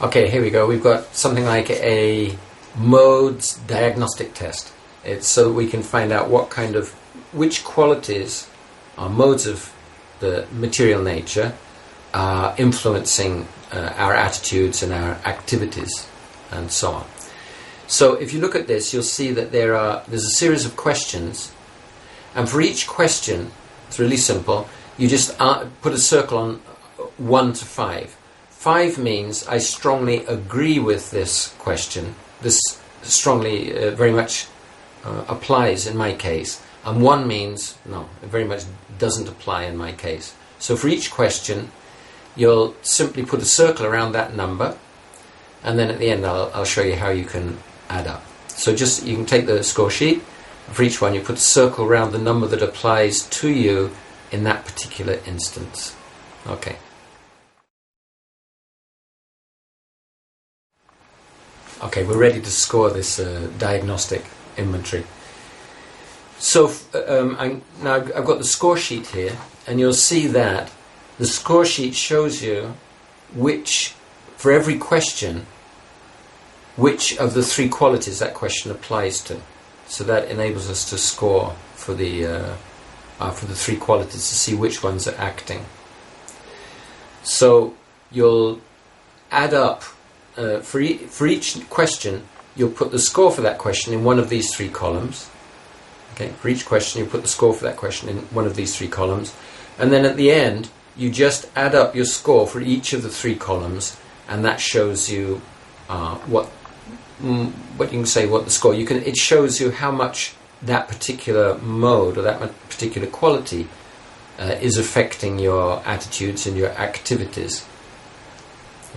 Okay, here we go. We've got something like a modes diagnostic test. It's so that we can find out which qualities are modes of the material nature are influencing our attitudes and our activities and so on. So if you look at this, you'll see that there's a series of questions, and for each question, it's really simple, you just put a circle on 1 to 5. 5 means I strongly agree with this question. This strongly very much applies in my case. And 1 means, no, it very much doesn't apply in my case. So for each question, you'll simply put a circle around that number, and then at the end I'll show you how you can add up. So you can take the score sheet, for each one you put a circle around the number that applies to you in that particular instance. Okay. Okay, we're ready to score this diagnostic inventory. So now I've got the score sheet here, and you'll see that the score sheet shows you for every question, which of the 3 qualities that question applies to. So that enables us to score for the 3 qualities to see which ones are acting. So you'll add up for each question. You'll put the score for that question in one of these 3 columns. Okay, for each question you put the score for that question in one of these 3 columns, and then at the end you just add up your score for each of the 3 columns, and that shows you what you can say what the score. It shows you how much that particular mode or that particular quality is affecting your attitudes and your activities.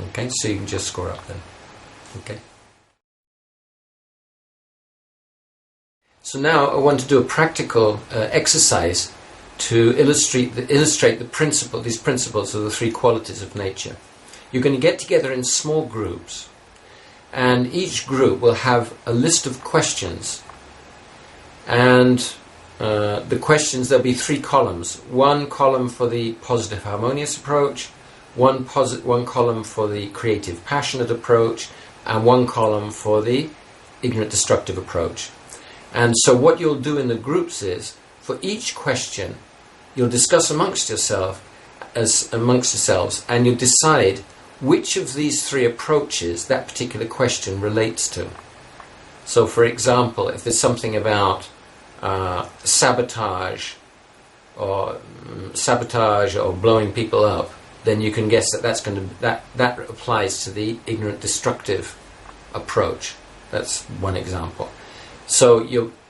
Okay, so you can just score up then. Okay. So now I want to do a practical exercise to illustrate these principles of the 3 qualities of nature. You're going to get together in small groups, and each group will have a list of questions, and the questions, there'll be 3 columns. 1 column for the positive harmonious approach, one column for the creative passionate approach, and 1 column for the ignorant destructive approach. And so what you'll do in the groups is, for each question, you'll discuss amongst yourselves, and you'll decide which of these 3 approaches that particular question relates to. So, for example, if there's something about sabotage or blowing people up, then you can guess that applies to the ignorant destructive approach. That's one example. So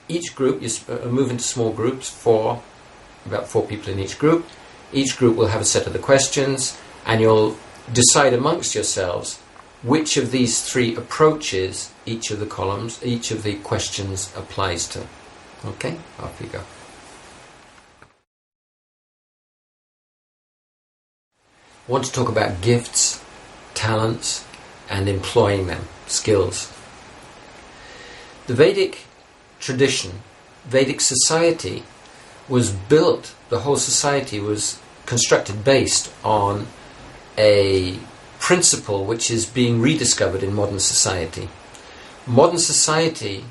each group, you move into small groups, about 4 people in each group. Each group will have a set of the questions, and you'll decide amongst yourselves which of these 3 approaches each of the questions applies to. Okay, off you go. I want to talk about gifts, talents, and employing them, skills. The Vedic tradition, Vedic society was built, the whole society was constructed based on a principle which is being rediscovered in modern society. Modern society,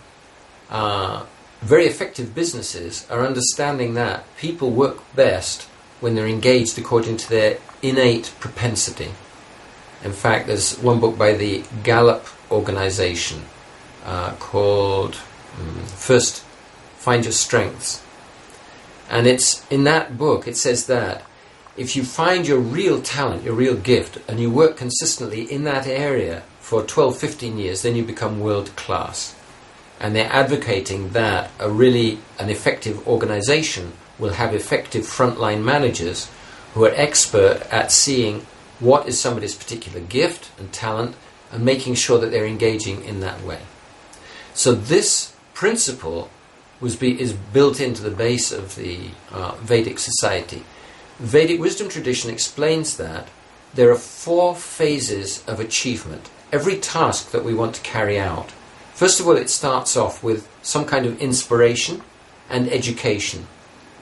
very effective businesses are understanding that people work best when they're engaged according to their innate propensity. In fact, there's one book by the Gallup organization called First Find Your Strengths. And it's in that book it says that if you find your real talent, your real gift, and you work consistently in that area for 12-15 years, then you become world class. And they're advocating that an effective organization will have effective frontline managers who are expert at seeing what is somebody's particular gift and talent and making sure that they're engaging in that way. So this principle is built into the base of the Vedic society. Vedic wisdom tradition explains that there are 4 phases of achievement. Every task that we want to carry out, first of all, it starts off with some kind of inspiration and education.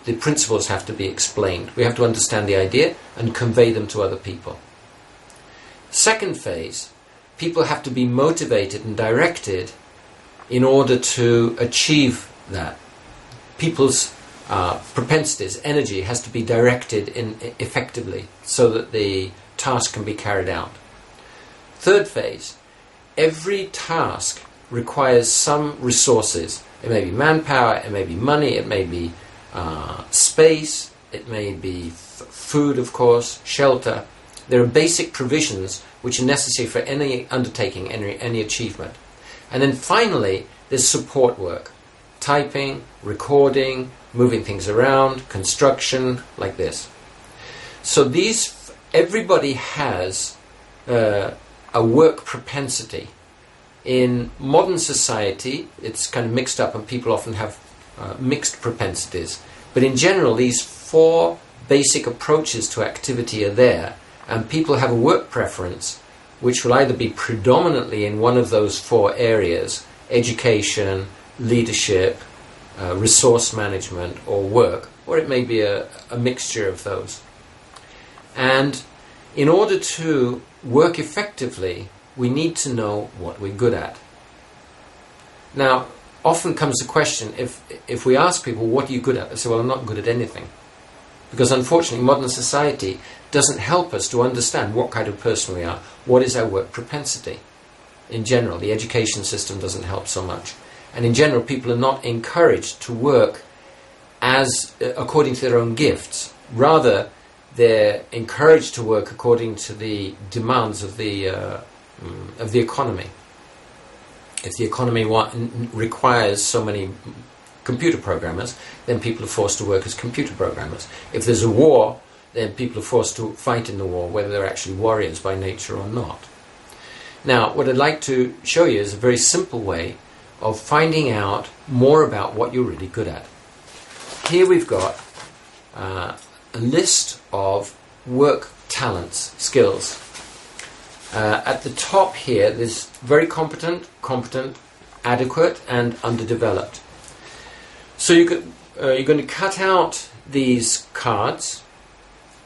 The principles have to be explained. We have to understand the idea and convey them to other people. Second phase people have to be motivated and directed in order to achieve that. People's propensities, energy, has to be directed effectively so that the task can be carried out. Third phase, every task requires some resources. It may be manpower, it may be money, it may be space, it may be food, of course, shelter. There are basic provisions which are necessary for any undertaking, any achievement. And then finally, there's support work. Typing, recording, moving things around, construction, like this. So everybody has a work propensity. In modern society, it's kind of mixed up and people often have mixed propensities. But in general, these 4 basic approaches to activity are there, and people have a work preference which will either be predominantly in one of those 4 areas: education, leadership, resource management, or work, or it may be a mixture of those. And in order to work effectively, we need to know what we're good at. Now, often comes the question, if we ask people, what are you good at? They say, well, I'm not good at anything. Because unfortunately, modern society doesn't help us to understand what kind of person we are, what is our work propensity. In general, the education system doesn't help so much. And in general, people are not encouraged to work according to their own gifts. Rather, they're encouraged to work according to the demands of the economy. If the economy requires so many computer programmers, then people are forced to work as computer programmers. If there's a war, then people are forced to fight in the war, whether they're actually warriors by nature or not. Now, what I'd like to show you is a very simple way of finding out more about what you're really good at. Here we've got a list of work talents, skills. At the top here, there's very competent, adequate, and underdeveloped. So you're going to cut out these cards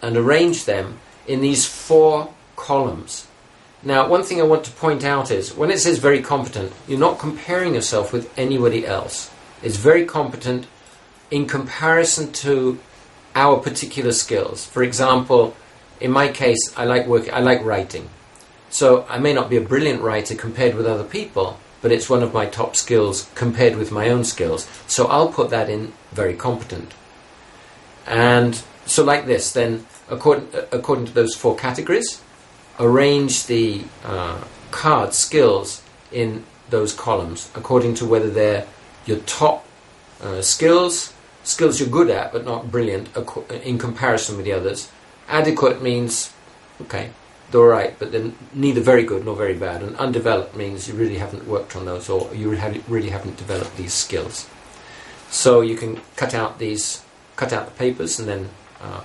and arrange them in these 4 columns. Now, one thing I want to point out is, when it says very competent, you're not comparing yourself with anybody else. It's very competent in comparison to our particular skills. For example, in my case, I like writing. So I may not be a brilliant writer compared with other people, but it's one of my top skills compared with my own skills. So I'll put that in very competent. And so like this, then according to those 4 categories, arrange the card skills in those columns according to whether they're your top skills you're good at but not brilliant in comparison with the others. Adequate means, okay, they're all right, but they're neither very good nor very bad. And undeveloped means you really haven't worked on those, or you really haven't developed these skills. So you can cut out the papers and then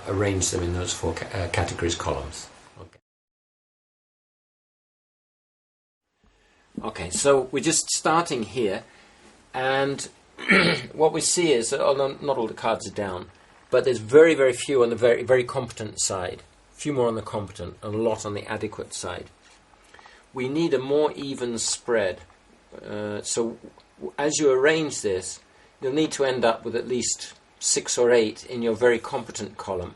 arrange them in those 4 categories columns. Okay, so we're just starting here, and what we see is that not all the cards are down, but there's very, very few on the very, very competent side, few more on the competent, and a lot on the adequate side. We need a more even spread. So as you arrange this, you'll need to end up with at least 6 or 8 in your very competent column,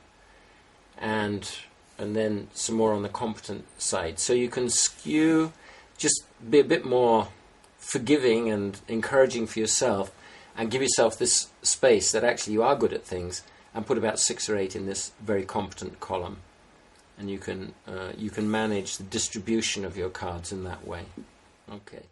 and then some more on the competent side. So you can skew, just be a bit more forgiving and encouraging for yourself, and give yourself this space that actually you are good at things, and put about 6 or 8 in this very competent column. And you can manage the distribution of your cards in that way. Okay.